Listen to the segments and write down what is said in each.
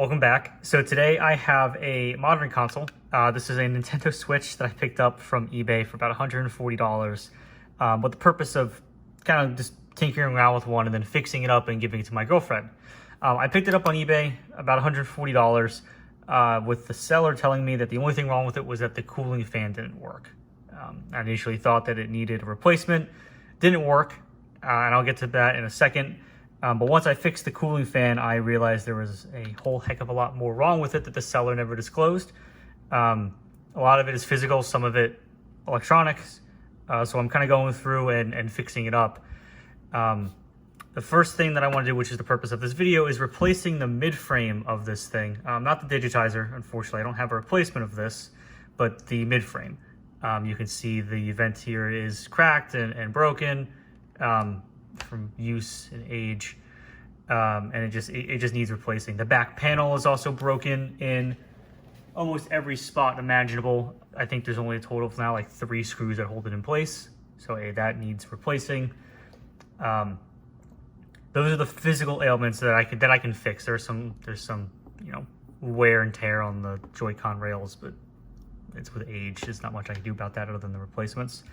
Welcome back. So today I have a monitoring console. This is a Nintendo Switch that I picked up from eBay for about $140. With the purpose of kind of just tinkering around with one and then fixing it up and giving it to my girlfriend. I picked it up on eBay, about $140, with the seller telling me that the only thing wrong with it was that the cooling fan didn't work. I initially thought that it needed a replacement. Didn't work, and I'll get to that in a second. But once I fixed the cooling fan, I realized there was a whole heck of a lot more wrong with it that the seller never disclosed. A lot of it is physical, some of it electronics. So I'm kind of going through and fixing it up. The first thing that I want to do, which is the purpose of this video, is replacing the mid-frame of this thing. Not the digitizer, unfortunately. I don't have a replacement of this, but the mid-frame. You can see the vent here is cracked and broken. From use and age, and it just needs replacing. The back panel is also broken in almost every spot imaginable. I think there's only a total of now like 3 screws that hold it in place, so that needs replacing. Those are the physical ailments that I can fix. There's some wear and tear on the Joy-Con rails, but it's with age. There's not much I can do about that other than the replacements.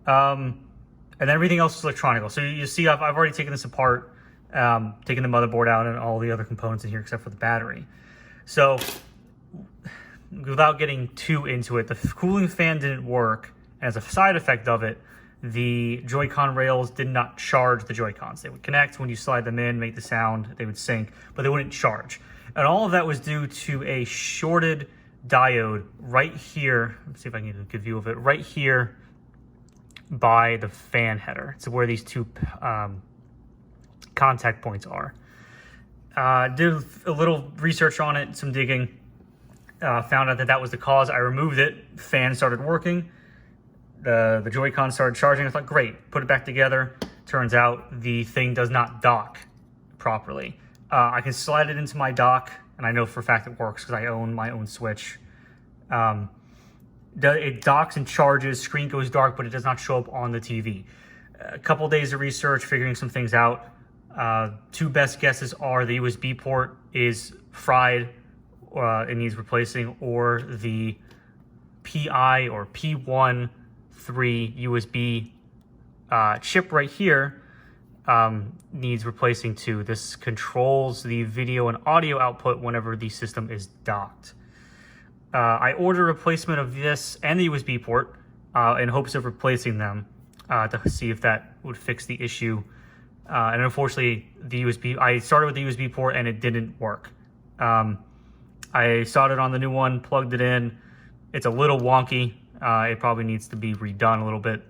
And then everything else is electronic. So you see, I've already taken this apart, taken the motherboard out and all the other components in here except for the battery. So without getting too into it, the cooling fan didn't work. And as a side effect of it, the Joy-Con rails did not charge the Joy-Cons. They would connect when you slide them in, make the sound, they would sync, but they wouldn't charge. And all of that was due to a shorted diode right here. Let's see if I can get a good view of it. Right here by the fan header. It's where these two contact points are. Did a little research on it, some digging, found out that was the cause. I removed it, fan started working, the Joy-Con started charging. I thought, great, put it back together. Turns out the thing does not dock properly. I can slide it into my dock, and I know for a fact it works because I own my own Switch. It docks and charges, screen goes dark, but it does not show up on the TV. A couple days of research, figuring some things out. 2 best guesses are the USB port is fried, it needs replacing, or the PI or P1 3 USB chip right here needs replacing too. This controls the video and audio output whenever the system is docked. I ordered a replacement of this and the USB port in hopes of replacing them to see if that would fix the issue. And unfortunately, I started with the USB port and it didn't work. I soldered on the new one, plugged it in. It's a little wonky. It probably needs to be redone a little bit.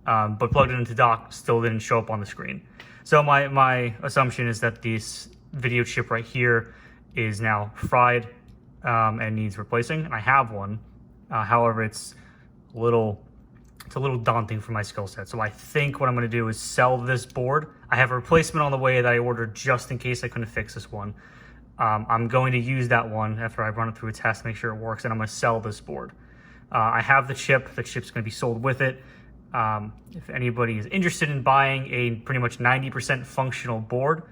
But plugged it into dock, still didn't show up on the screen. So my assumption is that this video chip right here is now fried. And needs replacing, and I have one. However, it's a little daunting for my skill set. So I think what I'm going to do is sell this board. I have a replacement on the way that I ordered just in case I couldn't fix this one. I'm going to use that one after I run it through a test, make sure it works, and I'm going to sell this board. I have the chip. The chip's going to be sold with it. If anybody is interested in buying a pretty much 90% functional board,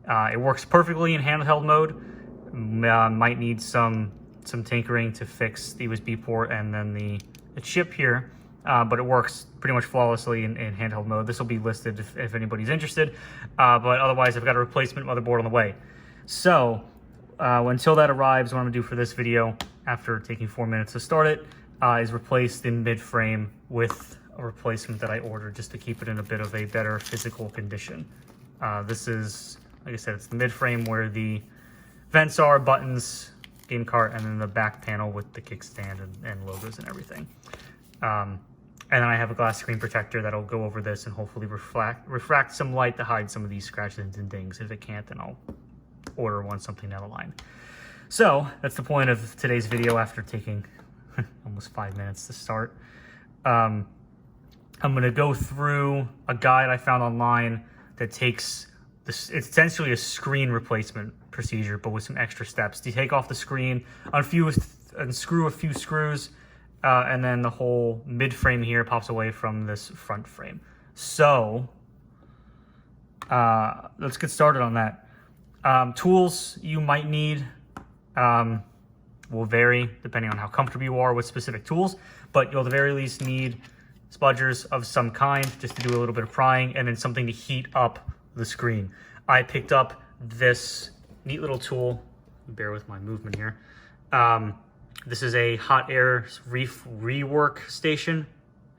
it works perfectly in handheld mode. Might need some tinkering to fix the USB port and then the chip here, but it works pretty much flawlessly in handheld mode. This will be listed if anybody's interested, but otherwise I've got a replacement motherboard on the way. So until that arrives, what I'm gonna do for this video, after taking 4 minutes to start it, is replace the mid-frame with a replacement that I ordered just to keep it in a bit of a better physical condition. This is, like I said, it's the mid-frame where the vents are, buttons, game cart, and then the back panel with the kickstand and logos and everything. And then I have a glass screen protector that'll go over this and hopefully refract some light to hide some of these scratches and dings. If it can't, then I'll order one something down the line. So that's the point of today's video after taking almost 5 minutes to start. I'm gonna go through a guide I found online that takes this. It's essentially a screen replacement procedure, but with some extra steps. You take off the screen, unscrew a few screws, and then the whole mid frame here pops away from this front frame. So let's get started on that. Tools you might need will vary depending on how comfortable you are with specific tools, but you'll at the very least need spudgers of some kind just to do a little bit of prying, and then something to heat up the screen. I picked up this neat little tool. Bear with my movement here. This is a hot air rework station,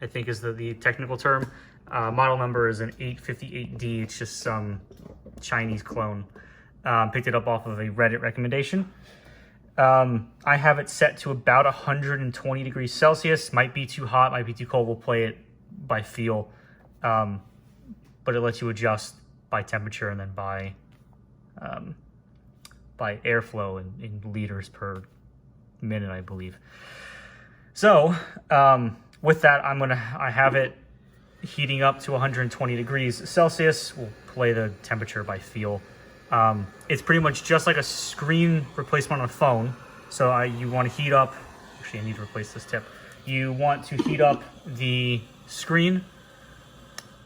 I think is the technical term. Model number is an 858D. It's just some Chinese clone. Picked it up off of a Reddit recommendation. I have it set to about 120 degrees Celsius. Might be too hot, might be too cold. We'll play it by feel. But it lets you adjust by temperature and then by airflow in liters per minute, I believe. So with that, I have it heating up to 120 degrees Celsius. We'll play the temperature by feel. It's pretty much just like a screen replacement on a phone. So you want to heat up, actually I need to replace this tip. You want to heat up the screen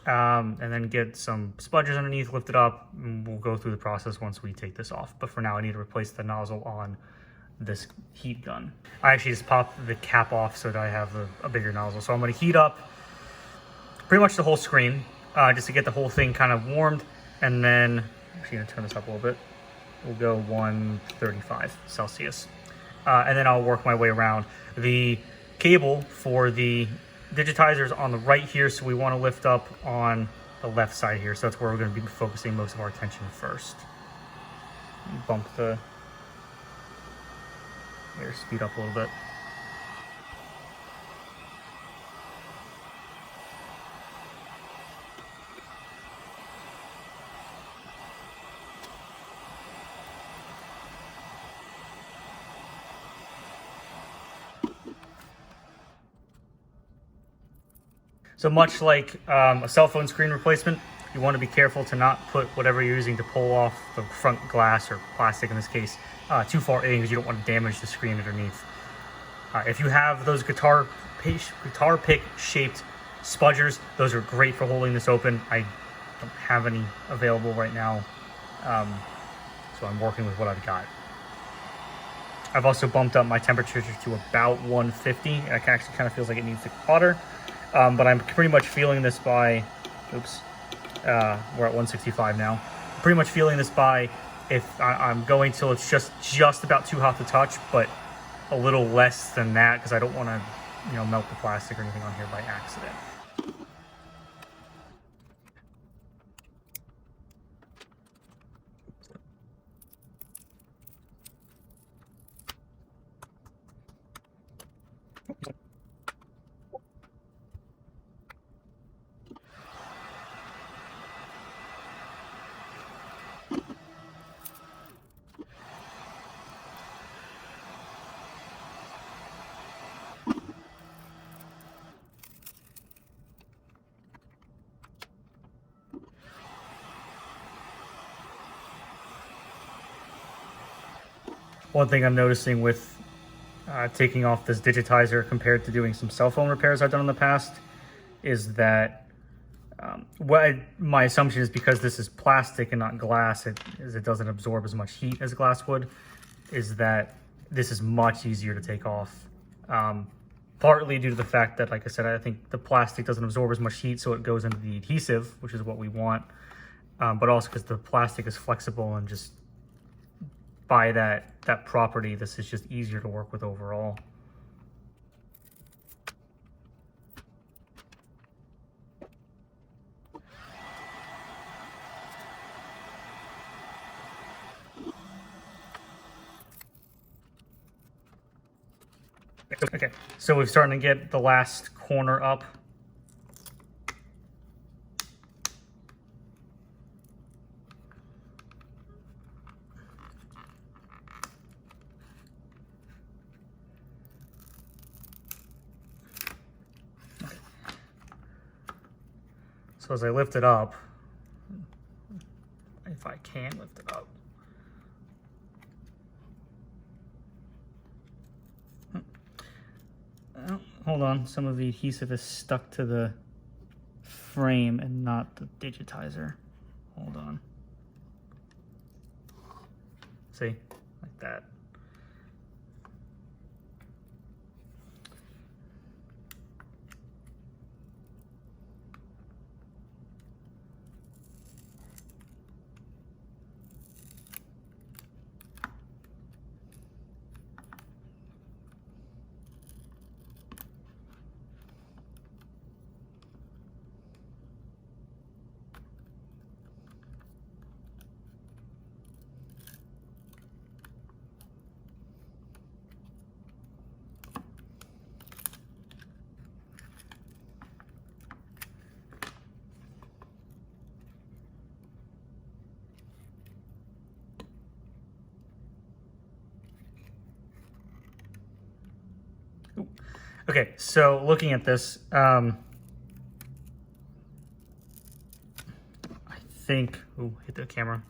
and then get some spudgers underneath, lift it up, and we'll go through the process once we take this off. But for now, I need to replace the nozzle on this heat gun. I actually just popped the cap off so that I have a bigger nozzle. So I'm going to heat up pretty much the whole screen just to get the whole thing kind of warmed, and then actually going to turn this up a little bit. We'll go 135 Celsius. And then I'll work my way around. The cable for the digitizer is on the right here, so we want to lift up on the left side here. So that's where we're going to be focusing most of our attention first. Bump the airspeed up a little bit. So much like a cell phone screen replacement, you want to be careful to not put whatever you're using to pull off the front glass, or plastic in this case, too far in, because you don't want to damage the screen underneath. If you have those guitar pick shaped spudgers, those are great for holding this open. I don't have any available right now, so I'm working with what I've got. I've also bumped up my temperature to about 150. It actually kind of feels like it needs to get hotter. But I'm pretty much feeling this by, we're at 165 now. Pretty much feeling this by, if I'm going till it's just about too hot to touch, but a little less than that, because I don't want to, melt the plastic or anything on here by accident. One thing I'm noticing with taking off this digitizer compared to doing some cell phone repairs I've done in the past is that my assumption is, because this is plastic and not glass, it doesn't absorb as much heat as glass would, is that this is much easier to take off. Partly due to the fact that, like I said, I think the plastic doesn't absorb as much heat, so it goes into the adhesive, which is what we want. But also because the plastic is flexible, and just by that property, this is just easier to work with overall. Okay, so we're starting to get the last corner up. So as I lift it up, if I can lift it up, hold on, some of the adhesive is stuck to the frame and not the digitizer. Hold on. See, like that. Okay, so looking at this, I think, ooh, hit the camera.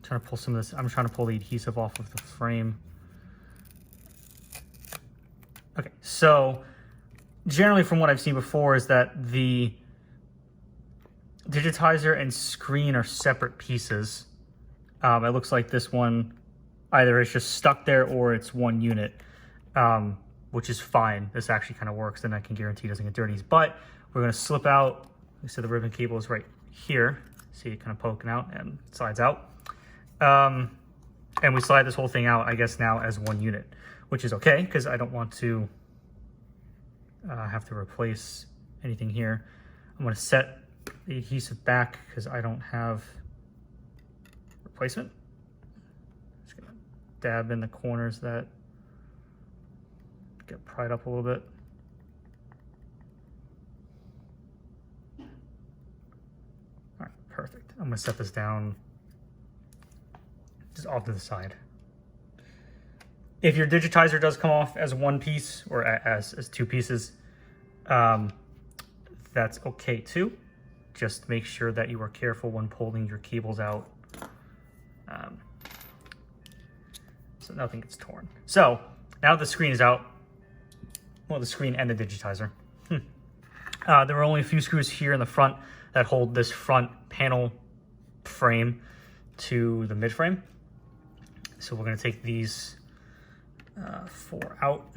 Trying to pull some of this, I'm trying to pull the adhesive off of the frame. Okay, so generally from what I've seen before is that the digitizer and screen are separate pieces. It looks like this one either is just stuck there or it's one unit, which is fine. This actually kind of works, and I can guarantee it doesn't get dirty. But we're going to slip out. So the ribbon cable is right here. See it kind of poking out and slides out. And we slide this whole thing out, I guess, now as one unit, which is okay because I don't want to have to replace anything here. I'm going to set the adhesive back because I don't have replacement. Just going to dab in the corners that get pried up a little bit. All right, perfect. I'm going to set this down just off to the side. If your digitizer does come off as one piece or as two pieces, that's okay too. Just make sure that you are careful when pulling your cables out, so nothing gets torn. So now the screen is out, well, the screen and the digitizer. There are only a few screws here in the front that hold this front panel frame to the mid frame. So we're going to take these 4 out,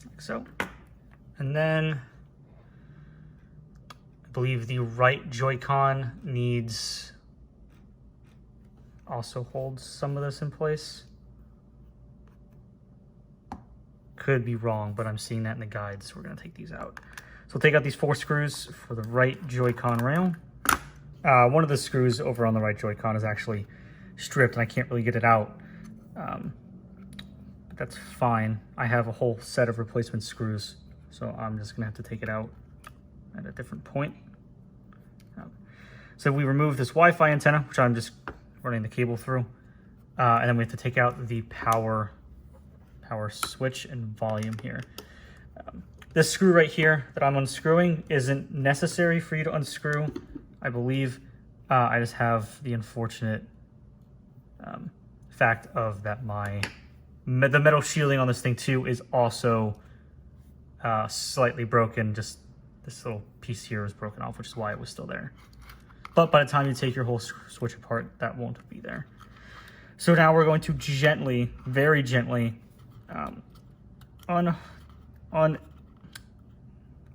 like so. And then I believe the right Joy-Con needs also holds some of this in place. Could be wrong, but I'm seeing that in the guide, so we're going to take these out. So we'll take out these 4 screws for the right Joy-Con rail. One of the screws over on the right Joy-Con is actually stripped, and I can't really get it out. But that's fine. I have a whole set of replacement screws, so I'm just going to have to take it out at a different point. So we remove this Wi-Fi antenna, which I'm just running the cable through, and then we have to take out the power switch and volume here. This screw right here that I'm unscrewing isn't necessary for you to unscrew, I believe. I just have the unfortunate fact of that the metal shielding on this thing too is also slightly broken. Just this little piece here was broken off, which is why it was still there. But by the time you take your whole switch apart, that won't be there. So now we're going to gently, very gently, on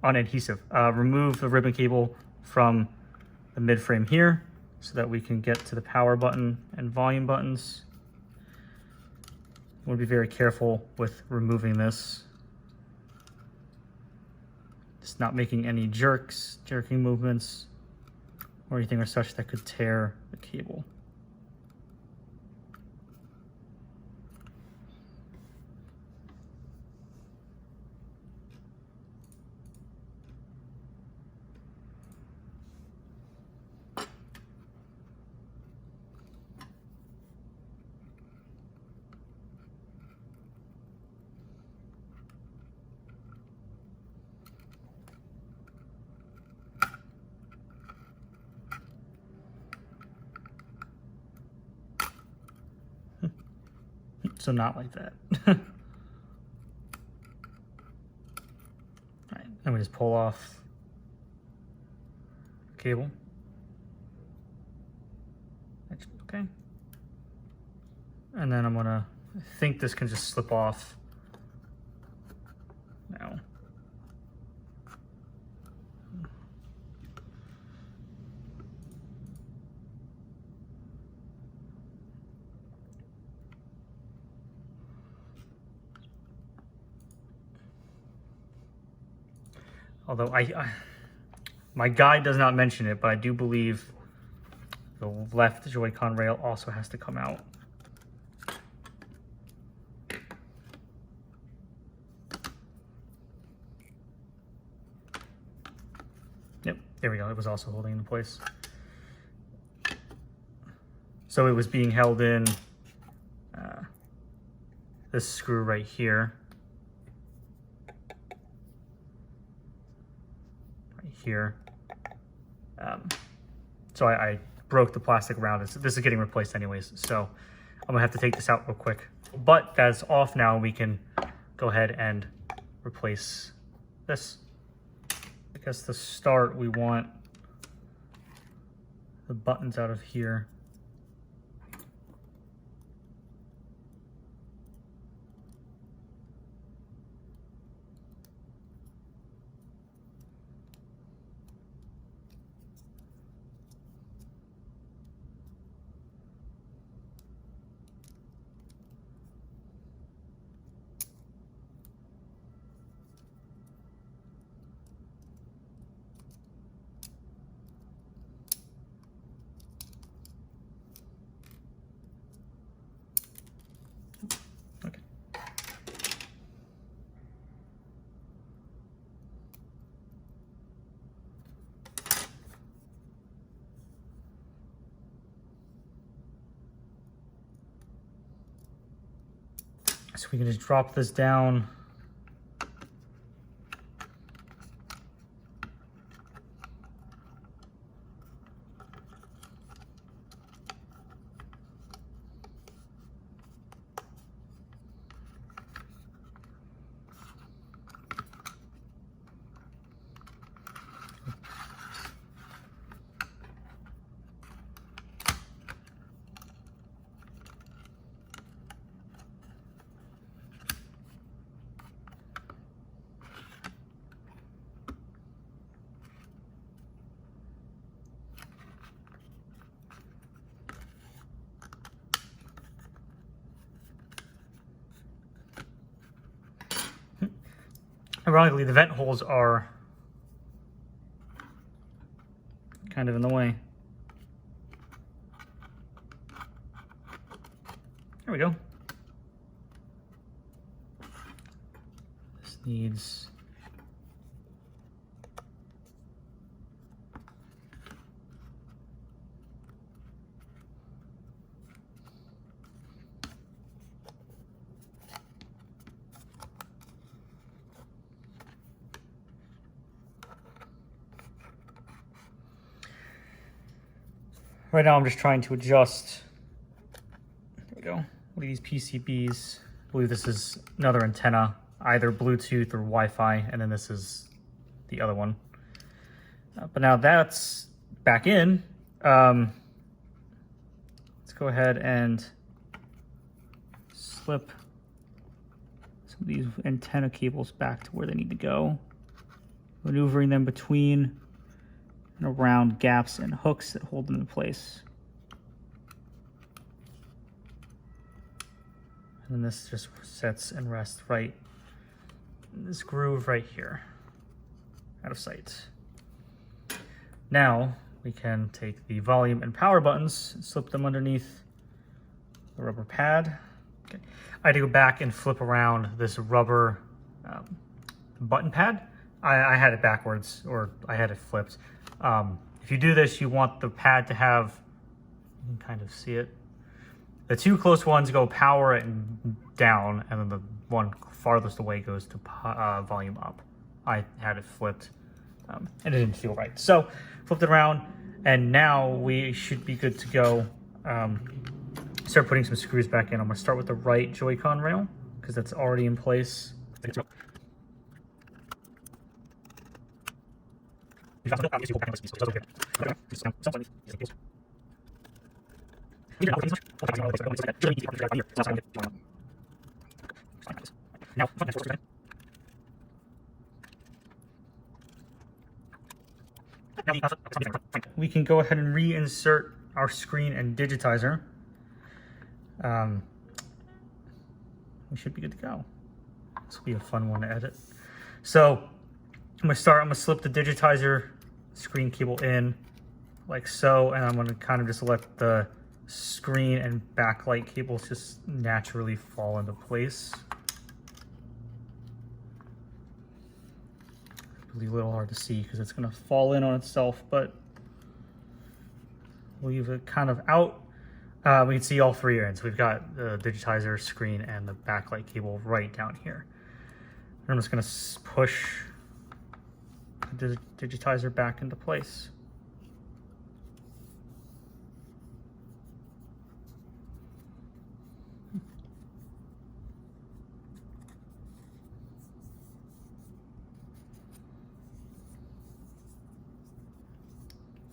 adhesive, remove the ribbon cable from the mid frame here so that we can get to the power button and volume buttons. We'll be very careful with removing this. Just not making any jerking movements, or anything or such that could tear the cable. So not like that. All right, then we just pull off the cable. That should be okay. And then I think this can just slip off now. Although my guide does not mention it, but I do believe the left Joy-Con rail also has to come out. Yep, there we go. It was also holding into place. So it was being held in this screw right here. Right here. So I broke the plastic around it. So this is getting replaced anyways. So I'm gonna have to take this out real quick. But that's off now. We can go ahead and replace this. I guess to start, we want the buttons out of here. Okay. So we can just drop this down. Ironically, the vent holes are kind of in the way. There we go. This needs right now I'm just trying to adjust. There we go. What are these PCBs? I believe this is another antenna, either Bluetooth or Wi-Fi, and then this is the other one. But now that's back in. Let's go ahead and slip some of these antenna cables back to where they need to go, maneuvering them between and around gaps and hooks that hold them in place. And then this just sets and rests right in this groove right here, out of sight. Now we can take the volume and power buttons and slip them underneath the rubber pad. Okay. I had to go back and flip around this rubber button pad. I had it backwards, or I had it flipped. If you do this, you want the pad to have, you can kind of see it. The two close ones go power and down, and then the one farthest away goes to volume up. I had it flipped, and it didn't feel right. So flipped it around, and now we should be good to go. Start putting some screws back in. I'm gonna start with the right Joy-Con rail, because that's already in place. We can go ahead and reinsert our screen and digitizer. We should be good to go. This will be a fun one to edit. So I'm gonna slip the digitizer screen cable in like so, and I'm gonna kind of just let the screen and backlight cables just naturally fall into place. Really a little hard to see because it's gonna fall in on itself, but leave it kind of out. we can see all three ends. We've got the digitizer, screen, and the backlight cable right down here. And I'm just going to push the digitizer back into place.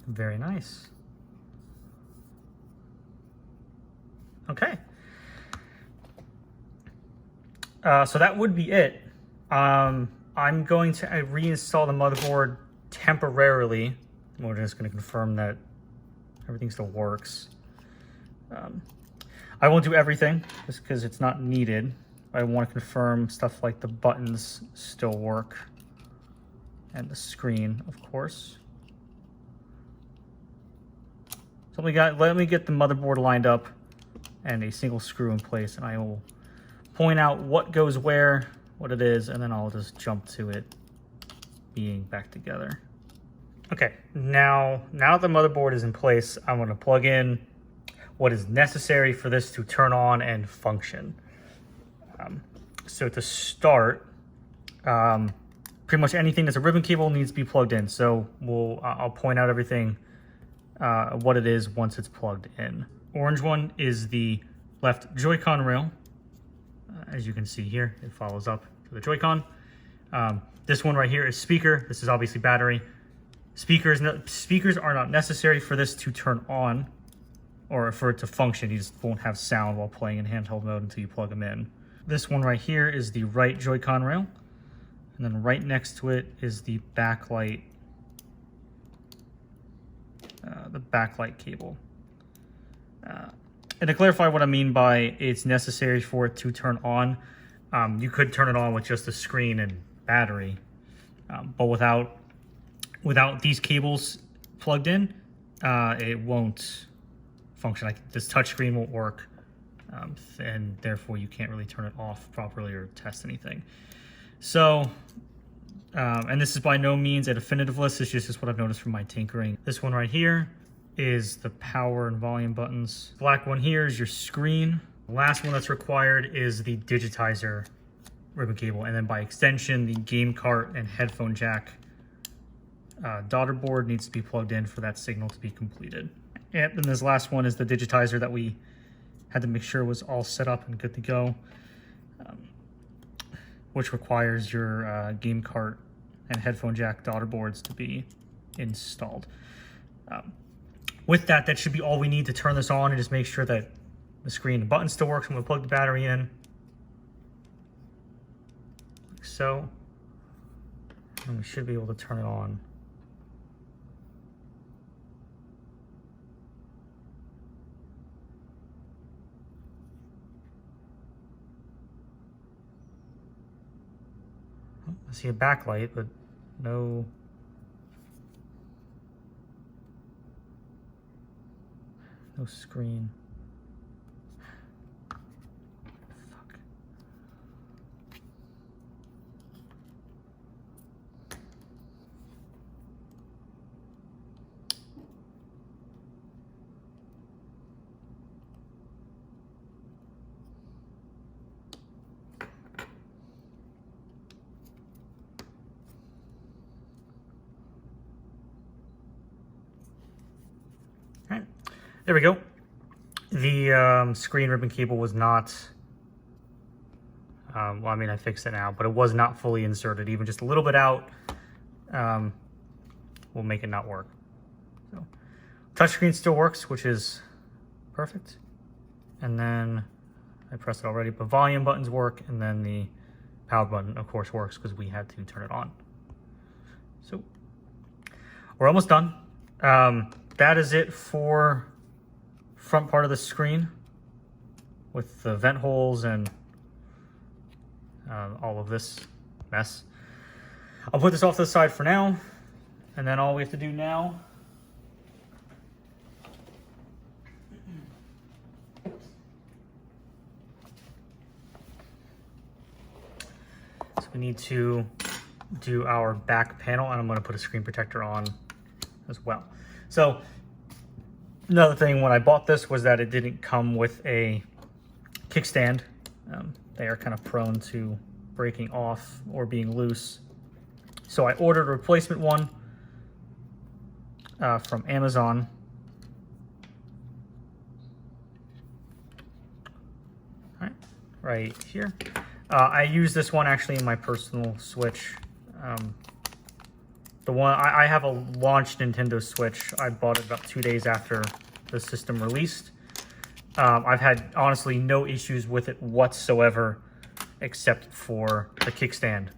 Very nice. Okay. So that would be it. I'm going to reinstall the motherboard temporarily. We're just going to confirm that everything still works. I won't do everything just because it's not needed. I want to confirm stuff like the buttons still work and the screen, of course. So let me get the motherboard lined up and a single screw in place, and I will point out what goes where, what it is, and then I'll just jump to it being back together. Okay, now that the motherboard is in place, I'm going to plug in what is necessary for this to turn on and function. So to start, pretty much anything that's a ribbon cable needs to be plugged in. So I'll point out everything, what it is once it's plugged in. Orange one is the left Joy-Con rail. As you can see here, it follows up to the Joy-Con. This one right here is speaker. This is obviously battery. Speakers are not necessary for this to turn on or for it to function. You just won't have sound while playing in handheld mode until you plug them in. This one right here is the right Joy-Con rail. And then right next to it is the backlight cable. And to clarify what I mean by it's necessary for it to turn on, you could turn it on with just the screen and battery, but without these cables plugged in, it won't function. Like this touchscreen won't work, and therefore you can't really turn it off properly or test anything. So, and this is by no means a definitive list. It's just what I've noticed from my tinkering. This one right here is the power and volume buttons. Black one here is your screen. The last one that's required is the digitizer ribbon cable, and then by extension, the game cart and headphone jack daughter board needs to be plugged in for that signal to be completed. And then this last one is the digitizer that we had to make sure was all set up and good to go, which requires your game cart and headphone jack daughter boards to be installed. With that should be all we need to turn this on and just make sure that the screen and button still works. I'm going to plug the battery in, like so, and we should be able to turn it on. I see a backlight, but no screen. Fuck. All right, there we go. The screen ribbon cable was not, well, I mean, I fixed it now, but it was not fully inserted. Even just a little bit out will make it not work. So, touchscreen still works, which is perfect. And then I pressed it already, but volume buttons work, and then the power button, of course, works because we had to turn it on. So, we're almost done. That is it for front part of the screen with the vent holes and all of this mess. I'll put this off to the side for now, and then all we have to do now is we need to do our back panel, and I'm going to put a screen protector on as well. So Another thing when I bought this was that it didn't come with a kickstand. They are kind of prone to breaking off or being loose. So I ordered a replacement one from Amazon. All right here. I use this one actually in my personal Switch. The one I have a launched Nintendo Switch. I bought it about 2 days after the system released. I've had honestly no issues with it whatsoever, except for the kickstand.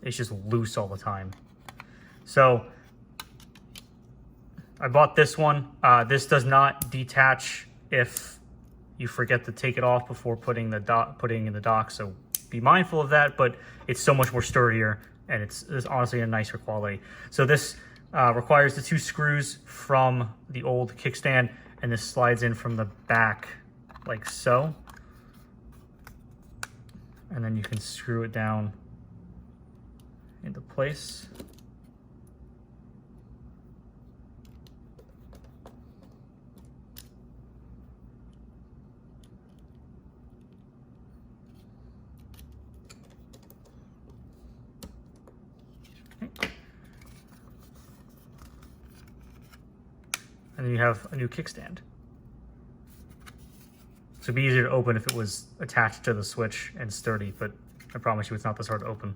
It's just loose all the time. So I bought this one. This does not detach if you forget to take it off before putting in the dock. So be mindful of that. But it's so much more sturdier, and it's honestly a nicer quality. So this requires the 2 screws from the old kickstand, and this slides in from the back like so. And then you can screw it down into place. Okay. And then you have a new kickstand. So it'd be easier to open if it was attached to the Switch and sturdy, but I promise you it's not this hard to open.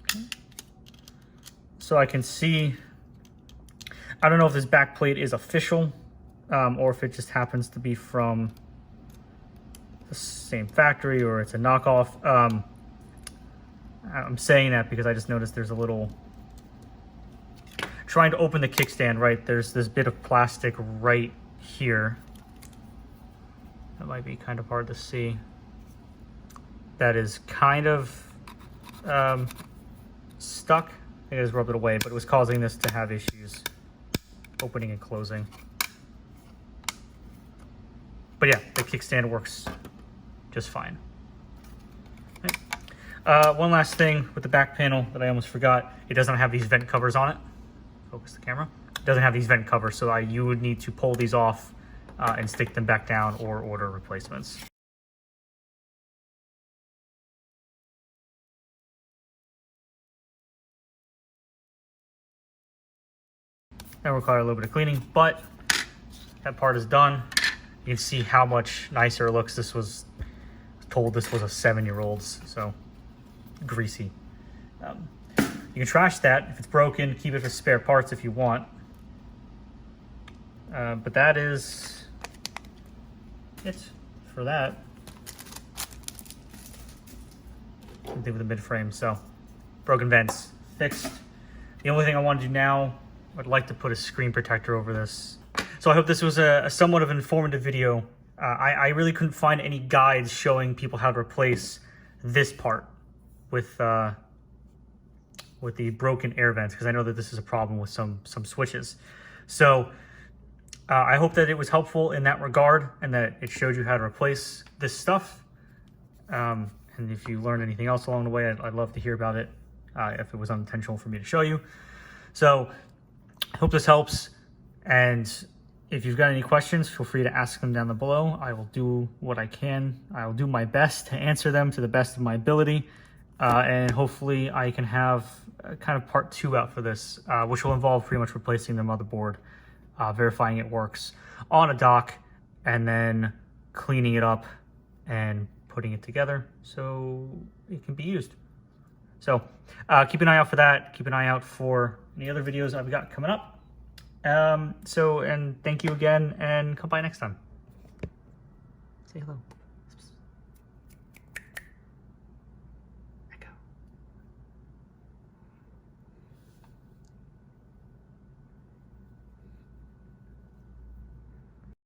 Okay. So I can see, I don't know if this back plate is official or if it just happens to be from the same factory or it's a knockoff. I'm saying that because I just noticed there's a little, trying to open the kickstand, right, there's this bit of plastic right here. That might be kind of hard to see. That is kind of stuck. I just rubbed it away, but it was causing this to have issues opening and closing. But yeah, the kickstand works just fine. Okay. One last thing with the back panel that I almost forgot. It doesn't have these vent covers on it. Focus the camera. It doesn't have these vent covers, so you would need to pull these off and stick them back down or order replacements. That require a little bit of cleaning, but that part is done. You can see how much nicer it looks. This was told this was a 7-year-old's, so greasy. You can trash that if it's broken, keep it for spare parts if you want. But that is it for that. Same thing with the mid frame. So broken vents fixed. The only thing I want to do now, I'd like to put a screen protector over this. So I hope this was a somewhat of an informative video. I really couldn't find any guides showing people how to replace this part with the broken air vents, because I know that this is a problem with some switches. So I hope that it was helpful in that regard and that it showed you how to replace this stuff. And if you learned anything else along the way, I'd love to hear about it if it was unintentional for me to show you. So I hope this helps. And if you've got any questions, feel free to ask them down below. I will do what I can. I will do my best to answer them to the best of my ability. And hopefully I can have kind of part 2 out for this, which will involve pretty much replacing the motherboard, verifying it works on a dock, and then cleaning it up and putting it together so it can be used. So keep an eye out for that. Keep an eye out for any other videos I've got coming up. And thank you again, and come by next time. Say hello.